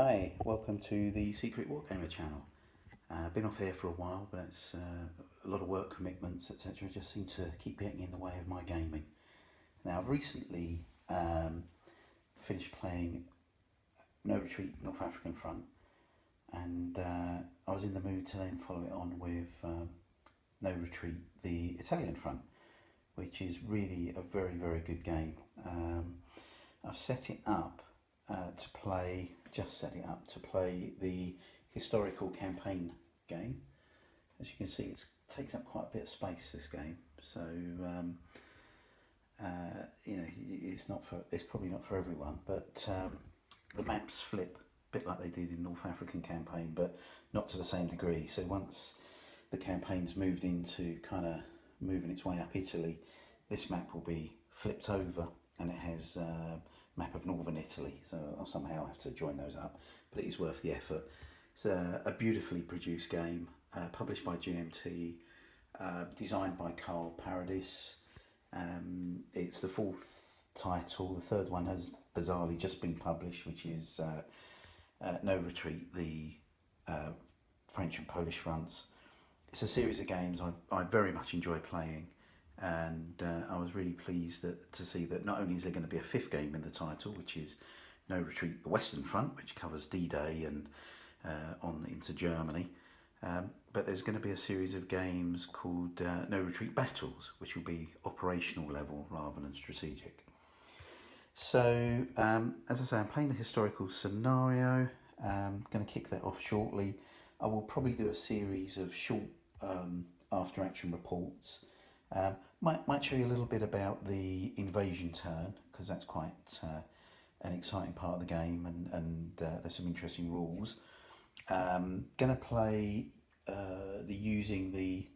Hi, welcome to the Secret Wargamer channel. Been off here for a while, but it's a lot of work commitments, etc. just seem to keep getting in the way of my gaming. Now, I've recently finished playing No Retreat North African Front, and I was in the mood to then follow it on with No Retreat the Italian Front, which is really a very, very good game. I've set it up set it up to play the historical campaign game. As you can see, it takes up quite a bit of space, this game. So it's probably not for everyone, but the maps flip a bit like they did in North African campaign, but not to the same degree. So once the campaign's moved into kind of moving its way up Italy, this map will be flipped over, and it has map of northern Italy, so I'll somehow have to join those up, but it is worth the effort. It's a beautifully produced game, published by GMT, designed by Carl Paradis. It's the fourth title. The third one has bizarrely just been published, which is No Retreat, the French and Polish fronts. It's a series of games I very much enjoy playing, and I was really pleased to see that not only is there going to be a fifth game in the title, which is No Retreat the Western Front, which covers D-Day and on into Germany, but there's going to be a series of games called No Retreat Battles, which will be operational level rather than strategic. So as I say, I'm playing the historical scenario. I'm going to kick that off shortly. I will probably do a series of short after action reports. Might show you a little bit about the invasion turn, because that's quite an exciting part of the game, and there's some interesting rules. Going to play using the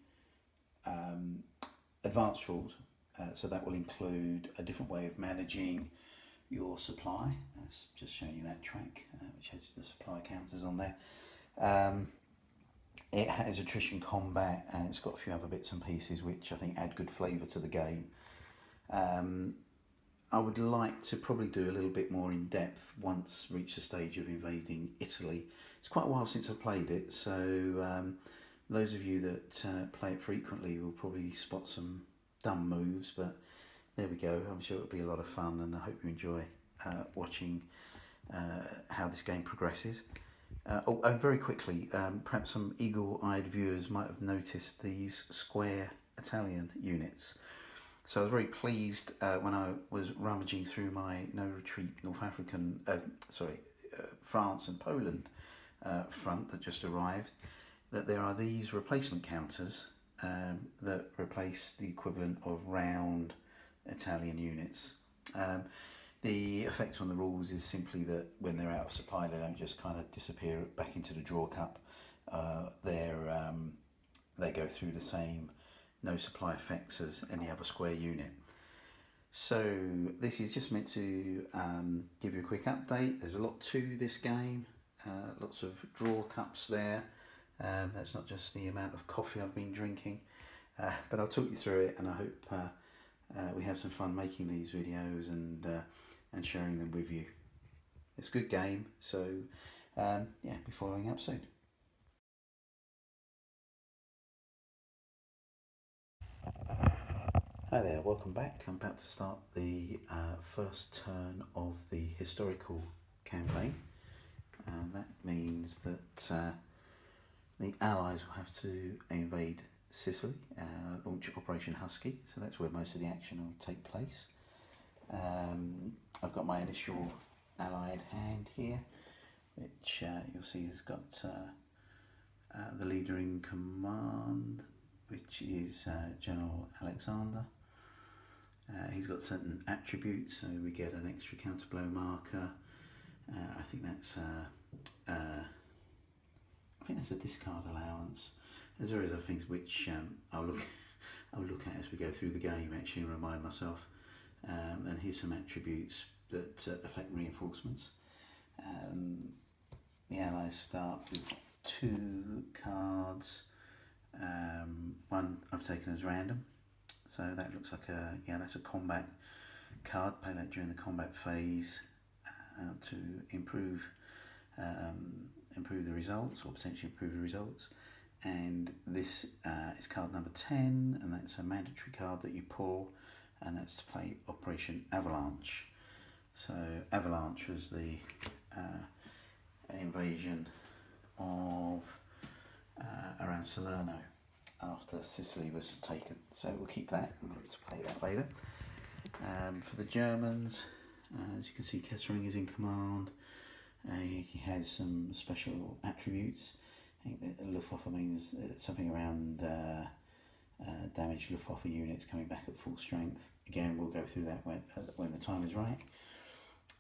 advanced rules, so that will include a different way of managing your supply. That's just showing you that track, which has the supply counters on there. It has attrition combat, and it's got a few other bits and pieces which I think add good flavour to the game. I would like to probably do a little bit more in depth once reach the stage of invading Italy. It's quite a while since I played it, so those of you that play it frequently will probably spot some dumb moves, but there we go. I'm sure it'll be a lot of fun, and I hope you enjoy watching how this game progresses. And very quickly, perhaps some eagle-eyed viewers might have noticed these square Italian units. So I was very pleased when I was rummaging through my No Retreat North African, France and Poland front that just arrived, that there are these replacement counters that replace the equivalent of round Italian units. The effect on the rules is simply that when they're out of supply, they don't just kind of disappear back into the draw cup. They go through the same no supply effects as any other square unit. So this is just meant to give you a quick update. There's a lot to this game, lots of draw cups there. That's not just the amount of coffee I've been drinking, but I'll talk you through it, and I hope we have some fun making these videos and sharing them with you. It's a good game, so yeah, be following up soon. Hi there, welcome back. I'm about to start the first turn of the historical campaign, and that means that the Allies will have to invade Sicily, launch Operation Husky, so that's where most of the action will take place. I've got my initial Allied hand here, which you'll see has got the leader in command, which is General Alexander. He's got certain attributes, so we get an extra counterblow marker. I think that's a discard allowance. There's various other things which I'll look at as we go through the game, actually, and remind myself. And here's some attributes that affect reinforcements. The Allies start with 2 cards. One I've taken as random, so that looks like that's a combat card. Play that during the combat phase to improve improve the results, or potentially improve the results. And this is card number 10, and that's a mandatory card that you pull, and that's to play Operation Avalanche. So Avalanche was the invasion of around Salerno after Sicily was taken. So we'll keep that and we'll look to play that later. For the Germans, as you can see, Kesselring is in command. He has some special attributes. I think that Luftwaffe means something around damaged Luftwaffe units coming back at full strength. Again, we'll go through that when the time is right.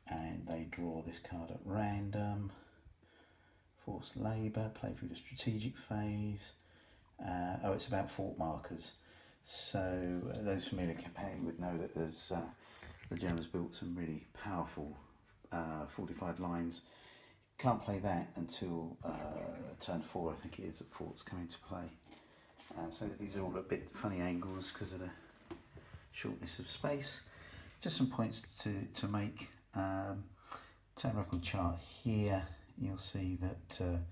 And they draw this card at random. Forced labour, play through the strategic phase. Oh, it's about fort markers. So those familiar campaign would know that there's the Germans built some really powerful fortified lines. Can't play that until turn 4, I think it is, that forts come into play. So these are all a bit funny angles because of the shortness of space. Just some points to make. Turn record chart here. You'll see that, can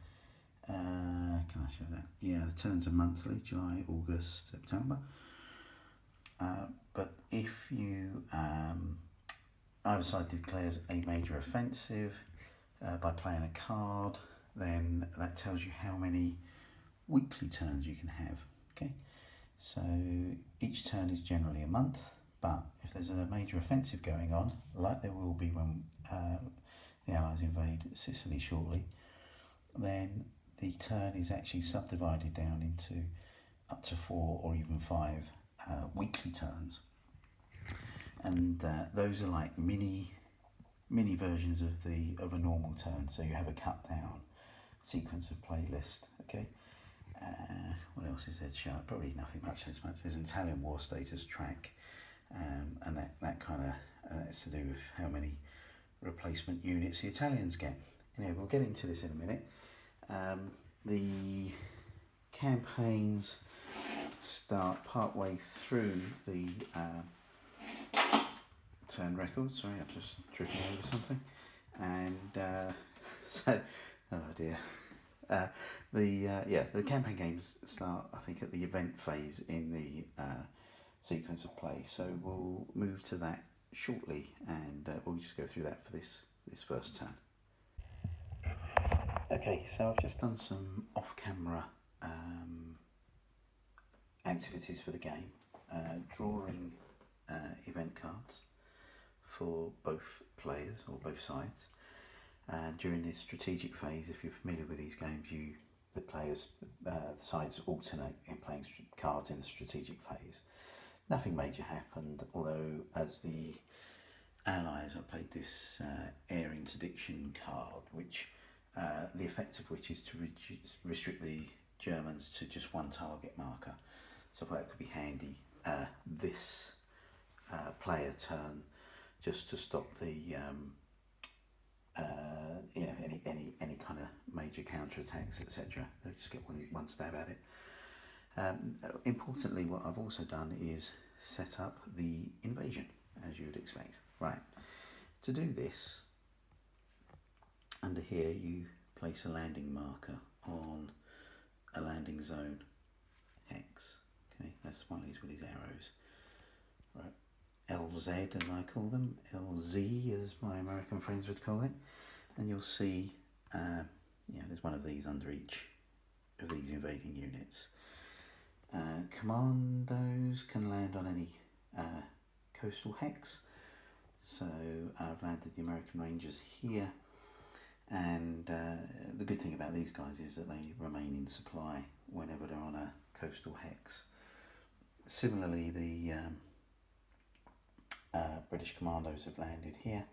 I show that? Yeah, the turns are monthly, July, August, September. But if you, either side declares a major offensive by playing a card, then that tells you how many weekly turns you can have. Okay, so each turn is generally a month, but if there's a major offensive going on, like there will be when the Allies invade Sicily shortly, then the turn is actually subdivided down into up to 4 or even 5 weekly turns, and those are like mini versions of a normal turn. So you have a cut down sequence of playlist. Okay, what else is there to show? Probably nothing much. There's an Italian war status track, and that kind of that's to do with how many replacement units the Italians get. Anyway, we'll get into this in a minute. The campaigns start partway through the turn record. Sorry, I'm just tripping over something. And so, oh dear. The campaign games start, I think, at the event phase in the sequence of play. So we'll move to that shortly, and we'll just go through that for this first turn. Okay, so I've just done some off-camera activities for the game, drawing event cards for both players or both sides. During this strategic phase, if you're familiar with these games, the sides alternate in playing cards in the strategic phase. Nothing major happened, although as the Allies, I played this air interdiction card, which the effect of which is to restrict the Germans to just one target marker. So that could be handy this player turn, just to stop the any kind of major counterattacks, etc. They'll just get one stab at it. Importantly, what I've also done is set up the invasion, as you would expect. Right, to do this, under here you place a landing marker on a landing zone hex. Okay, that's Smiley's with his arrows. Right, LZ as I call them, LZ as my American friends would call it, and you'll see there's one of these under each of these invading units. Commandos can land on any coastal hex, so I've landed the American Rangers here, and the good thing about these guys is that they remain in supply whenever they're on a coastal hex. Similarly, the British Commandos have landed here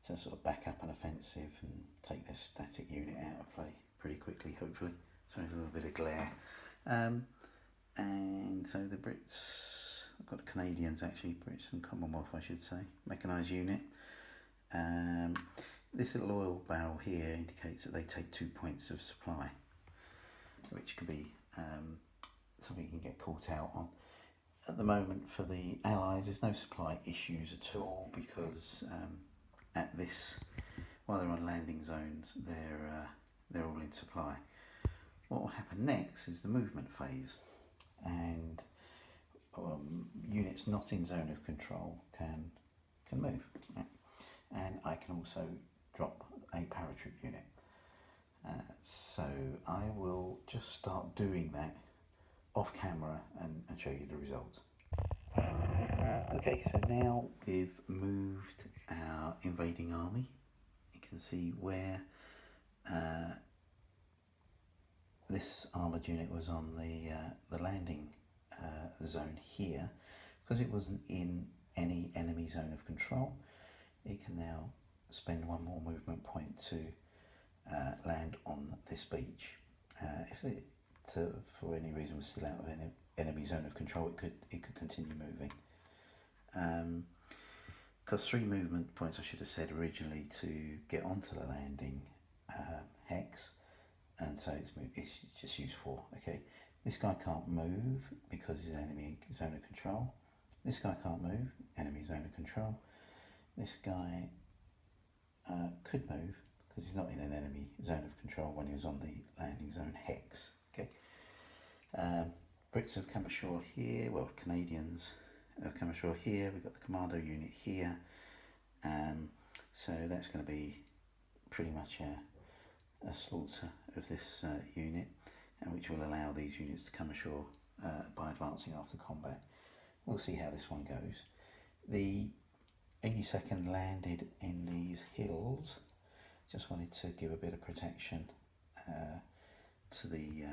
to sort of back up an offensive and take their static unit out of play pretty quickly, hopefully. So there's a little bit of glare. And so the Brits, I've got the Canadians actually, Brits and Commonwealth I should say, mechanised unit. This little oil barrel here indicates that they take 2 points of supply, which could be something you can get caught out on. At the moment for the Allies there's no supply issues at all, because at this while they're on landing zones, they're all in supply. What will happen next is the movement phase, and units not in zone of control can move, right? And I can also drop a paratroop unit. So I will just start doing that off camera and show you the results. Okay, so now we've moved our invading army. You can see where this armoured unit was on the landing zone here. Because it wasn't in any enemy zone of control, it can now spend one more movement point to land on this beach. If it for any reason was still out of enemy zone of control, it could continue moving. Because 3 movement points, I should have said originally, to get onto the landing hex, and so it's just used 4. Okay, this guy can't move because he's enemy zone of control. This guy can't move, enemy zone of control. This guy could move because he's not in an enemy zone of control when he was on the landing zone hex. Okay, Brits have come ashore here. Well, Canadians have come ashore here. We've got the commando unit here. So that's going to be pretty much a slaughter of this unit, and which will allow these units to come ashore by advancing after combat. We'll see how this one goes. The 82nd landed in these hills. Just wanted to give a bit of protection to the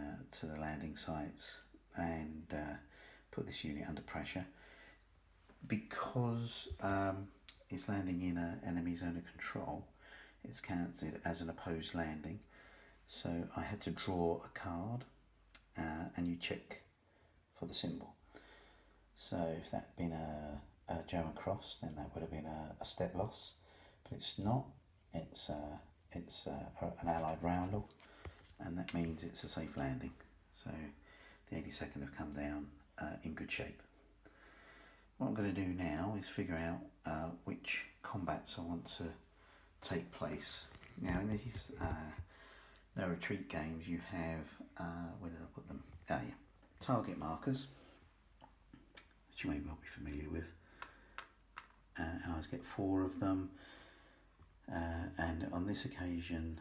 landing sites and put this unit under pressure. Because it's landing in an enemy zone of control, it's counted as an opposed landing. So I had to draw a card and you check for the symbol. So if that had been a German cross, then that would have been a step loss, but it's not. It's an Allied roundel, and that means it's a safe landing. So the 82nd have come down in good shape. What I'm going to do now is figure out which combats I want to take place. Now in these no retreat games, you have where did I put them? Oh yeah, target markers, which you may well be familiar with, and I get 4 of them, and on this occasion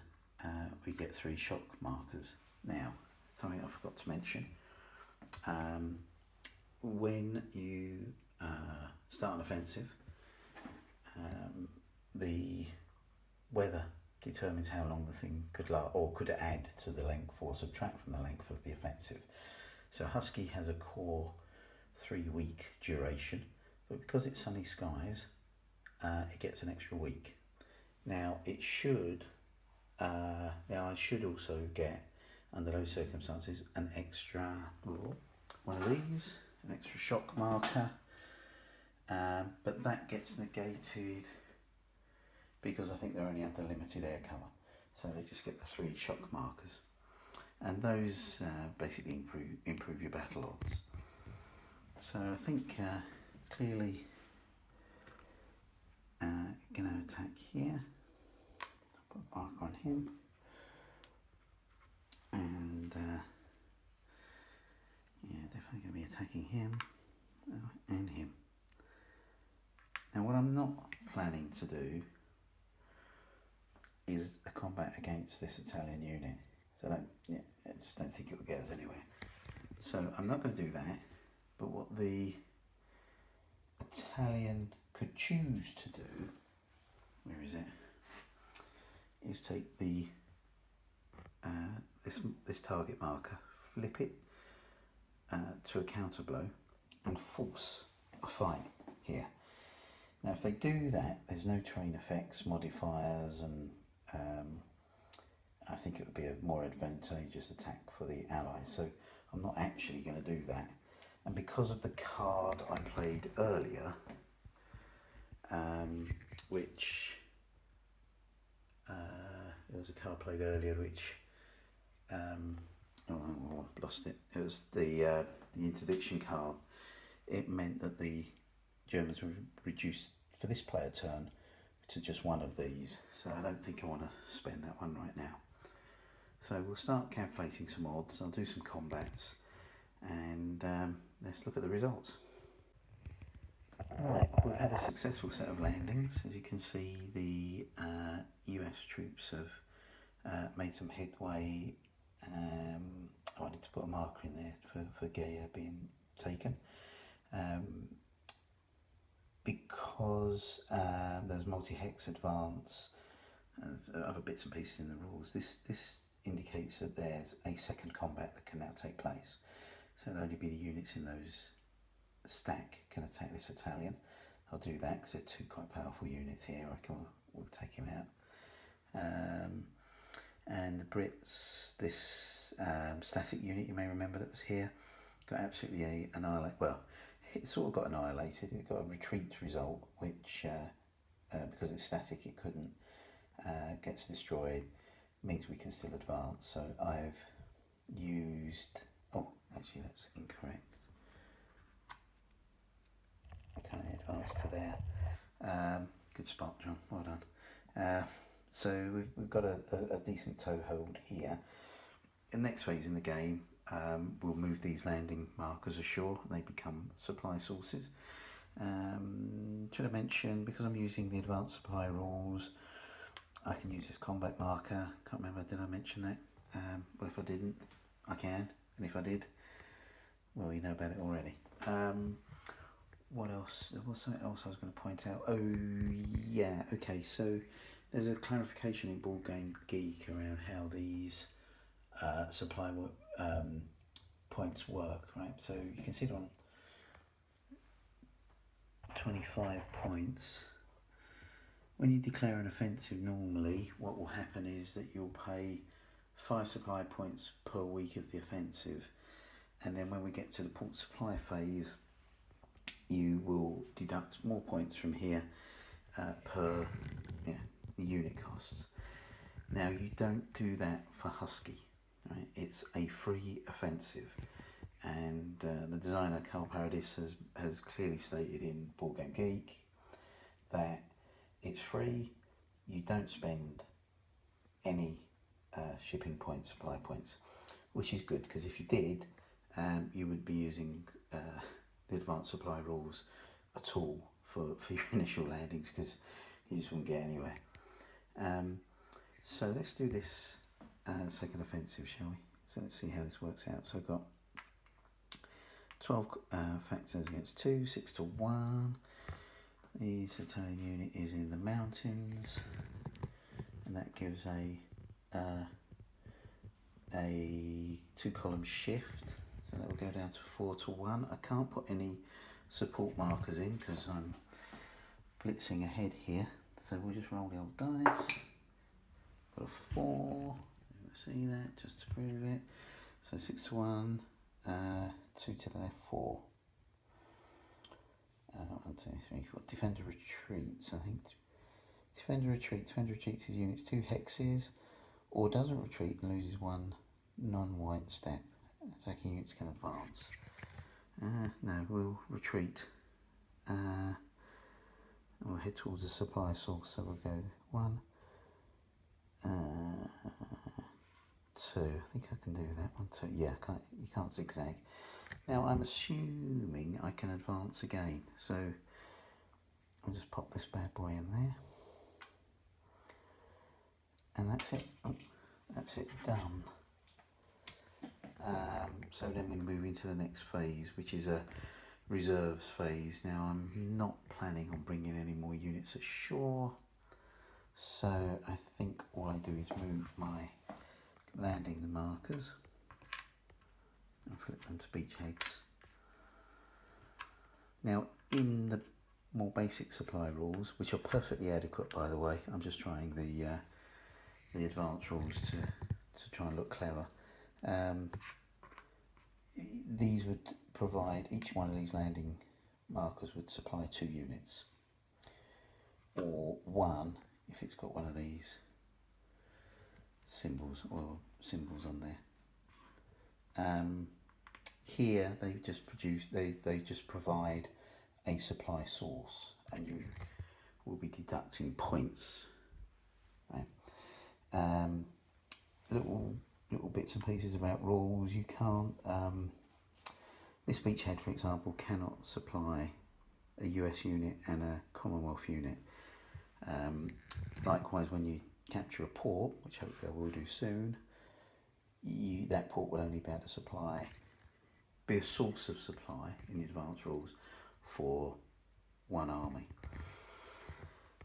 we get 3 shock markers. Now, something I forgot to mention, when you start an offensive, the weather determines how long the thing could last, or could add to the length or subtract from the length of the offensive. So Husky has a core 3-week duration, but because it's sunny skies, it gets an extra week. Now it should, I should also get, under those circumstances, an extra one of these, an extra shock marker, but that gets negated because I think they're only under limited air cover, so they just get the 3 shock markers, and those basically improve your battle odds. So I think clearly going to attack here. Put a mark on him, and yeah, definitely going to be attacking him and him. Now what I'm not planning to do is a combat against this Italian unit, so I just don't think it will get us anywhere. So I'm not going to do that, but what the Italian could choose to do, where is it, is take the this target marker, flip it to a counter blow and force a fight here. Now if they do that, there's no terrain effects, modifiers, and I think it would be a more advantageous attack for the Allies, so I'm not actually going to do that. And because of the card I played earlier, which there was a card played earlier which oh, I've lost it. It was the interdiction card. It meant that the Germans were reduced for this player turn to just one of these, so I don't think I want to spend that one right now. So we'll start calculating some odds, I'll do some combats, and let's look at the results. Right, we've had a successful set of landings. As you can see, the US troops have made some headway. I wanted to put a marker in there for Gaia being taken. Because there's multi-hex advance and other bits and pieces in the rules, this indicates that there's a second combat that can now take place. So it'll only be the units in those stack can attack this Italian. I'll do that because they're two quite powerful units here. I reckon we'll take him out. And the Brits, this static unit you may remember that was here, got absolutely annihilated. Well, it sort of got annihilated. It got a retreat result, which because it's static, it couldn't gets destroyed. Means we can still advance. So I've used. Oh, actually, that's incorrect. Okay, advance to there. Good spot, John. Well done. So we've got a decent toehold here. The next phase in the game, we'll move these landing markers ashore. They become supply sources. Should I mention, because I'm using the advanced supply rules, I can use this combat marker. Can't remember, did I mention that? Well, if I didn't, I can. And if I did, well, you know about it already. What else? There was something else I was going to point out. Oh, yeah. Okay, so there's a clarification in Board Game Geek around how these supply points work, right? So you can see it on 25 points. When you declare an offensive, normally what will happen is that you'll pay 5 supply points per week of the offensive, and then when we get to the port supply phase, you will deduct more points from here per the unit costs. Now you don't do that for Husky, right? It's a free offensive, and the designer Carl Paradis has clearly stated in Board Game Geek that it's free. You don't spend any shipping points, supply points, which is good, because if you did, you would be using the advanced supply rules at all for your initial landings, because you just wouldn't get anywhere. So let's do this second offensive, shall we? So let's see how this works out. So I've got 12 factors against 2, 6 to 1. The Italian unit is in the mountains, and that gives a 2-column shift. So that will go down to 4 to 1. I can't put any support markers in because I'm blitzing ahead here. So we'll just roll the old dice. Got a 4. See that, just to prove it. So 6 to 1, 2 to the left, 4. 1, 2, 3, 4. Defender retreats, I think. Defender retreats. Defender retreats his units 2 hexes, or doesn't retreat and loses 1 non-white step. Attacking units can advance. No, we'll retreat. We'll head towards the supply source, so we'll go 1, 2. I think I can do that. 1, 2. Yeah, you can't zigzag. Now I'm assuming I can advance again, so I'll just pop this bad boy in there, and that's it. Oh, that's it, done. So then we move into the next phase, which is a reserves phase. Now I'm not planning on bringing any more units ashore, so I think all I do is move my landing markers and flip them to beachheads. Now in the more basic supply rules, which are perfectly adequate by the way, I'm just trying the advanced rules to try and look clever. These would provide, each one of these landing markers would supply 2 units, or 1 if it's got one of these symbols or symbols on there. Here they just produce, they just provide a supply source, and you will be deducting points. Right. Um, little bits and pieces about rules. You can't. This beachhead, for example, cannot supply a US unit and a Commonwealth unit. Likewise, when you capture a port, which hopefully I will do soon, that port will only be able to be a source of supply in the advanced rules for one army.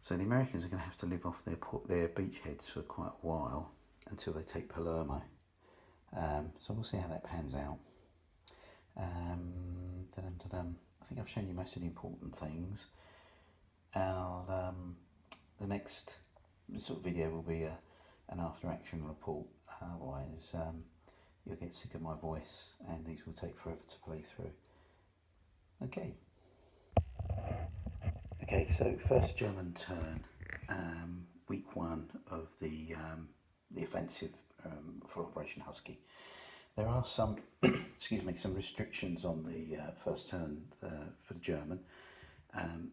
So the Americans are going to have to live off their beachheads for quite a while until they take Palermo. So we'll see how that pans out. I think I've shown you most of the important things. The next sort of video will be an after action report. Otherwise, you'll get sick of my voice and these will take forever to play through. Okay, so first German turn, week 1 of the offensive for Operation Husky. There are some, excuse me, some restrictions on the first turn for the German.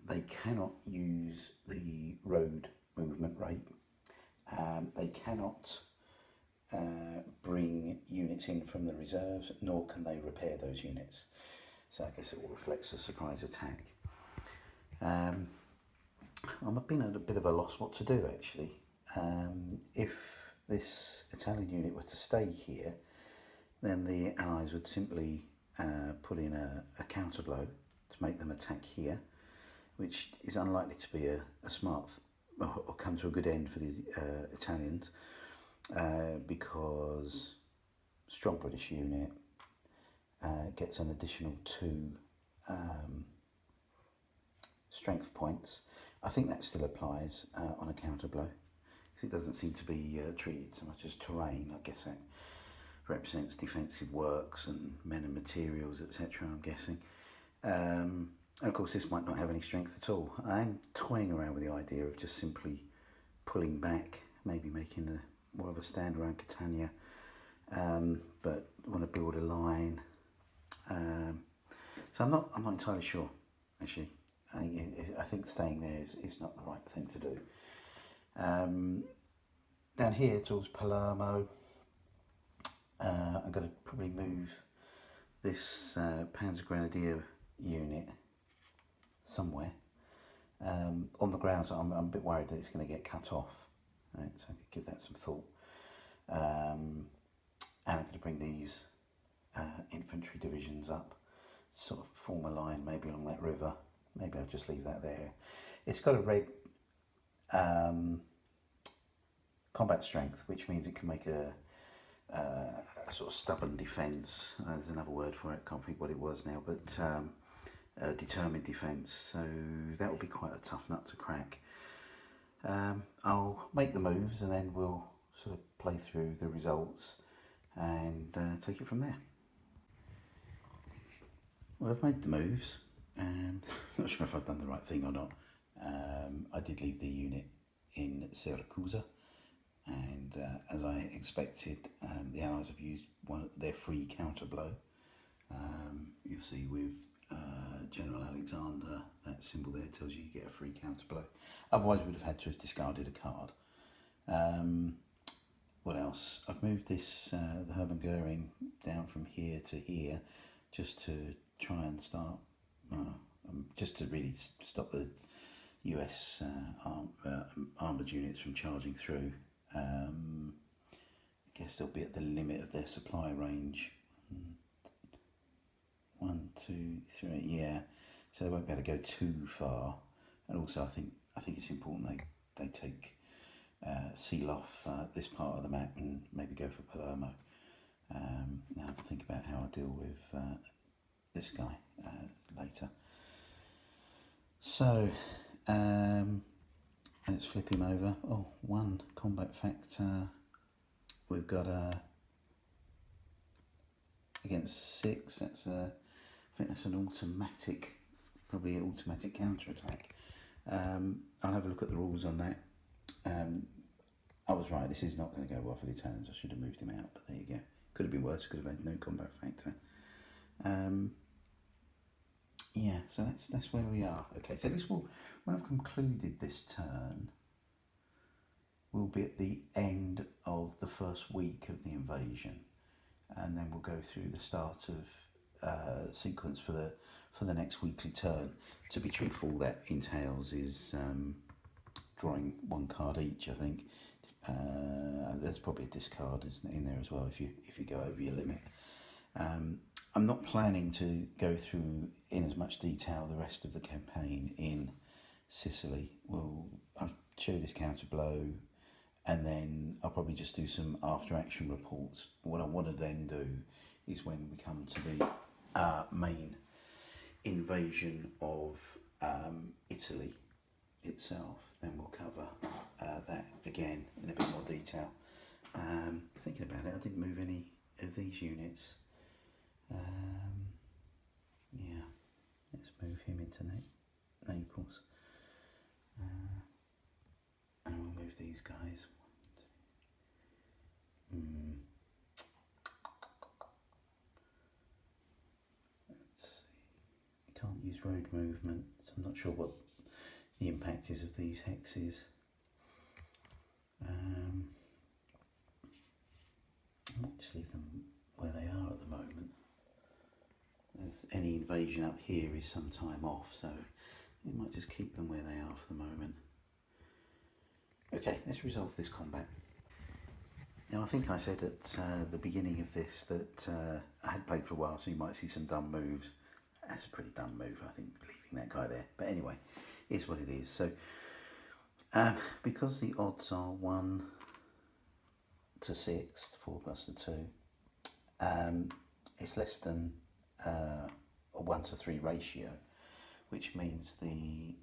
They cannot use the road movement rate. They cannot bring units in from the reserves, nor can they repair those units. So I guess it all reflects a surprise attack. I'm being at a bit of a loss what to do actually. If this Italian unit were to stay here, then the Allies would simply put in a counter blow to make them attack here, which is unlikely to be a smart or come to a good end for the Italians, because strong British unit gets an additional 2 strength points. I think that still applies on a counter blow, because it doesn't seem to be treated so much as terrain. I guess that represents defensive works and men and materials, etc. I'm guessing. And of course this might not have any strength at all. I'm toying around with the idea of just simply pulling back, maybe making more of a stand around Catania, but I want to build a line. So I'm not entirely sure actually. I think staying there is not the right thing to do. Down here towards Palermo, I'm going to probably move this Panzer Grenadier unit somewhere on the ground. So I'm a bit worried that it's going to get cut off. Right, so I could give that some thought. And I'm going to bring these infantry divisions up, sort of form a line maybe along that river. Maybe I'll just leave that there. It's got a red combat strength, which means it can make a sort of stubborn defence. There's another word for it, can't think what it was now, but determined defence. So that will be quite a tough nut to crack. I'll make the moves and then we'll sort of play through the results and take it from there. Well, I've made the moves and I'm not sure if I've done the right thing or not. I did leave the unit in Siracusa, and as I expected, the Allies have used their free counter blow. You'll see with General Alexander, that symbol there tells you get a free counter blow. Otherwise we would have had to have discarded a card. What else? I've moved this the Hermann Goering down from here to here just to try and start, just to really stop the US armoured units from charging through. I guess they'll be at the limit of their supply range. 1, 2, 3, yeah. So they won't be able to go too far. And also, I think it's important they take seal off this part of the map and maybe go for Palermo. Now I'll think about how I deal with this guy later. So let's flip him over. Oh, 1 combat factor. We've got against 6. That's I think that's an automatic, probably an automatic counter attack. I'll have a look at the rules on that. I was right. This is not going to go well for the Italians. I should have moved him out, but there you go. Could have been worse. Could have had no combat factor. yeah, so that's where we are. Okay, so this will, when I've concluded this turn, we'll be at the end of the first week of the invasion, and then we'll go through the start of sequence for the next weekly turn. To be truthful, that entails is drawing one card each. I think there's probably a discard in there as well if you go over your limit. I'm not planning to go through in as much detail the rest of the campaign in Sicily. I'll show this counter blow, and then I'll probably just do some after action reports. What I want to then do is when we come to the main invasion of Italy itself, then we'll cover that again in a bit more detail. Thinking about it, I didn't move any of these units. Yeah, let's move him into Naples. And we'll move these guys. Let's see. You can't use road movement, so I'm not sure what the impact is of these hexes. I might just leave them where they are at the moment. Any invasion up here is some time off, so we might just keep them where they are for the moment. Okay, let's resolve this combat. Now, I think I said at the beginning of this that I had played for a while, so you might see some dumb moves. That's a pretty dumb move, I think, leaving that guy there. But anyway, it's what it is. So, because the odds are 1 to 6, 4 plus the 2, it's less than a 1 to 3 ratio, which means the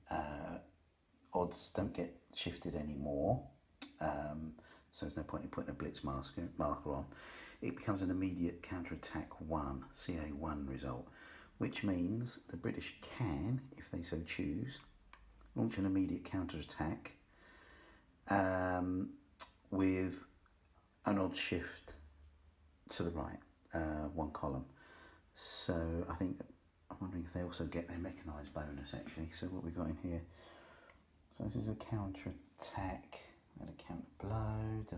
odds don't get shifted anymore. So there's no point in putting a blitz marker on. It becomes an immediate counter-attack 1, CA1 result, which means the British can, if they so choose, launch an immediate counter-attack with an odd shift to the right, 1 column. So I'm wondering if they also get their mechanised bonus actually. So what we got in here, so this is a counter-attack and a counter blow. Do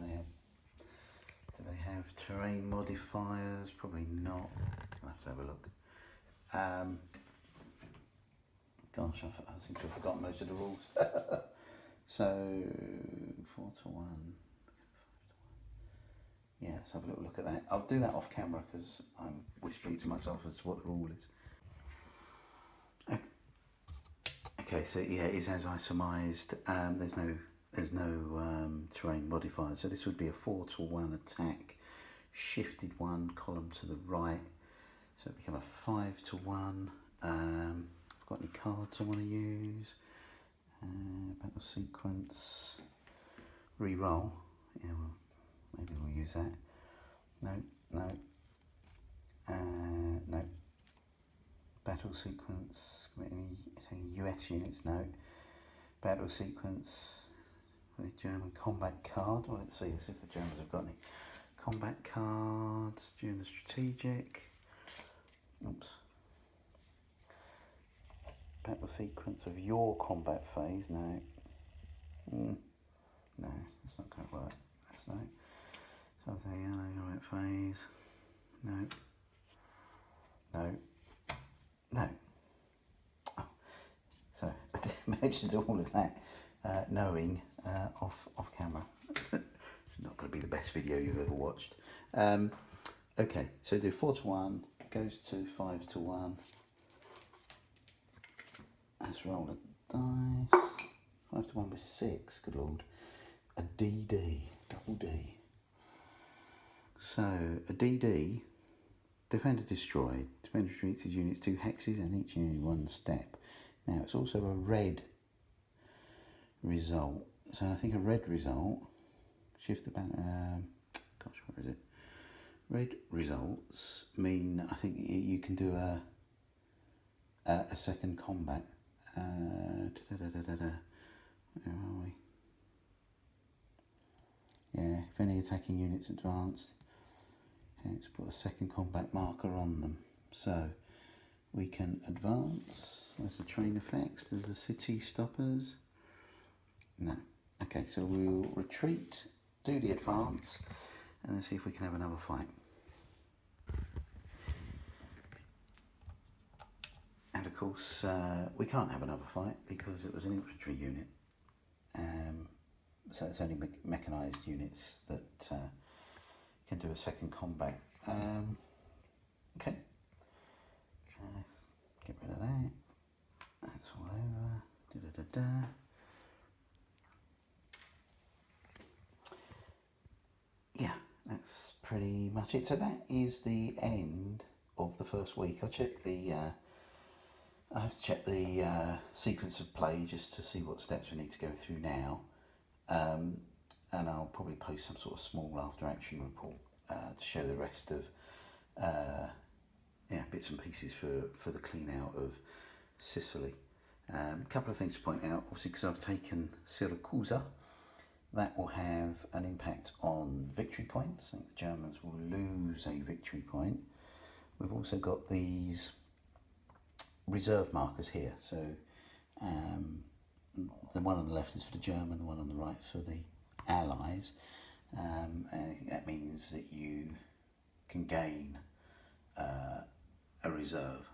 they have terrain modifiers? Probably not. I'll have to have a look. Gosh, I seem to have forgotten most of the rules. So 4 to 1. Yeah, let's have a little look at that. I'll do that off camera because I'm whispering to myself as to what the rule is. Okay, so yeah, it is as I surmised. There's no terrain modifier, so this would be a 4 to 1 attack, shifted 1 column to the right, so it become a 5 to 1. I've got any cards I want to use? Battle sequence, re-roll. Yeah, well, maybe we'll use that. No. No. Battle sequence. Any US units? No. Battle sequence. The German combat card. Well, let's see if the Germans have got any combat cards during the strategic. Oops. Battle sequence of your combat phase. No. No, that's not going to work. That's no. Something combat phase. No. Oh. So I mentioned all of that knowing off camera. It's not going to be the best video you've ever watched. Okay, so do 4 to 1, goes to 5 to 1. Let's roll a dice. 5 to 1 with 6, good lord. A DD, double D. So a DD, defender destroyed. Defender retreats his units 2 hexes and each unit 1 step. Now it's also a red result. So I think a red result, shift the banner, gosh, where is it? Red results mean I think you can do a second combat. Where are we? Yeah, if any attacking units advanced, let's put a second combat marker on them. So we can advance. Where's the train effects? There's the city stoppers. No. Okay, so we'll retreat, do the advance, and then see if we can have another fight. And of course, we can't have another fight because it was an infantry unit. So it's only mechanised units that can do a second combat. Okay. Get rid of that. That's all over. Da-da-da-da. Yeah, that's pretty much it. So that is the end of the first week. I'll check the I have to check the sequence of play just to see what steps we need to go through now, and I'll probably post some sort of small after action report to show the rest of bits and pieces for the clean out of Sicily. A couple of things to point out, obviously, because I've taken Siracusa, that will have an impact on victory points. I think the Germans will lose a victory point. We've also got these reserve markers here, so the one on the left is for the German, the one on the right for the Allies. That means that you can gain a reserve,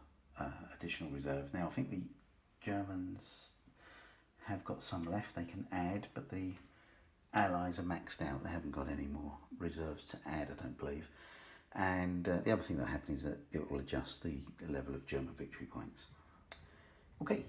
additional reserve. Now I think the Germans have got some left they can add, but the Allies are maxed out. They haven't got any more reserves to add, I don't believe. And the other thing that happened is that it will adjust the level of German victory points. Okay,